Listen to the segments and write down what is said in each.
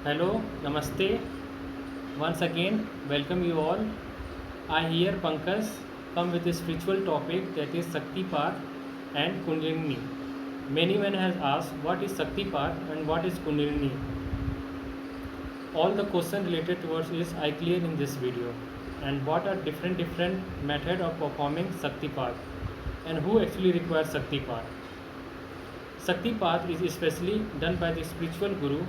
Hello, Namaste. Once again, welcome you all. I here Pankaj come with a spiritual topic that is Shakti Path and Kundalini. Many men has asked what is Shakti Path and what is Kundalini. All the question related towards is I clear in this video. And what are different method of performing Shakti Path and who actually requires Shakti Path. Shakti Path is especially done by the spiritual guru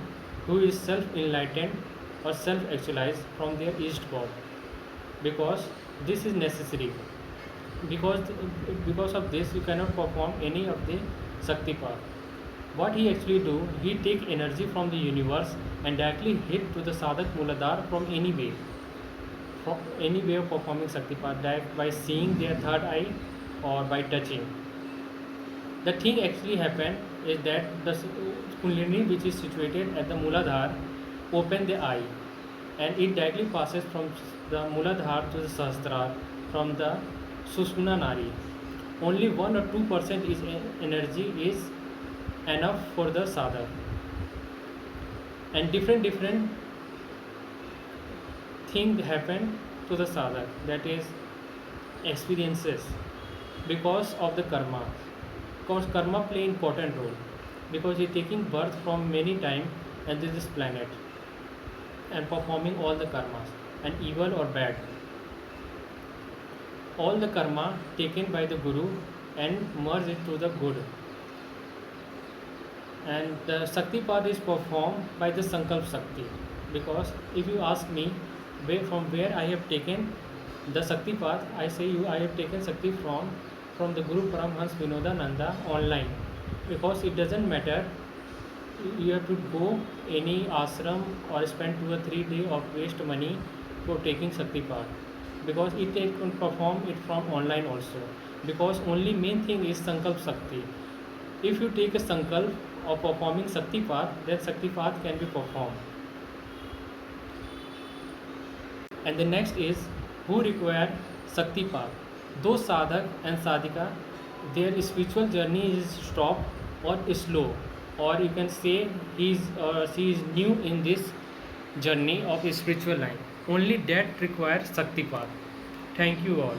who is self-enlightened or self-actualized from their east god, because this is necessary. Because because of this, you cannot perform any of the Shakti Path. What he actually do, he take energy from the universe and directly hit to the Sadhak Muladhara from any way of performing Shakti Path, direct by seeing their third eye or by touching. The thing actually happened is that the Kundalini, which is situated at the Muladhara, open the eye and it directly passes from the Muladhara to the Sahasrara, from the Sushumna Nari. Only 1 or 2% is energy is enough for the sadhak, and different thing happen to the sadhak, that is experiences because of the karma. Because karma play important role, because he taking birth from many time and this planet and performing all the karmas, and evil or bad, all the karma taken by the guru and merge it to the good. And the Shakti Path is performed by the Sankalp Shakti, because if you ask me from where I have taken the Shakti Path, I say you I have taken Shakti from the Guru Paramhans Vinodananda online, because it doesn't matter you have to go any ashram or spend 2 or 3 days of waste money for taking Shakti Path, because it can perform it from online also, because only main thing is Sankalp Shakti. If you take a Sankalp of performing Shakti Path, then Shakti Path can be performed. And the next is who require Shakti Path. Those sadhak and sadhika, their spiritual journey is stop or slow, or you can say he is or she is new in this journey of spiritual line. Only that requires Shakti Path. Thank you all.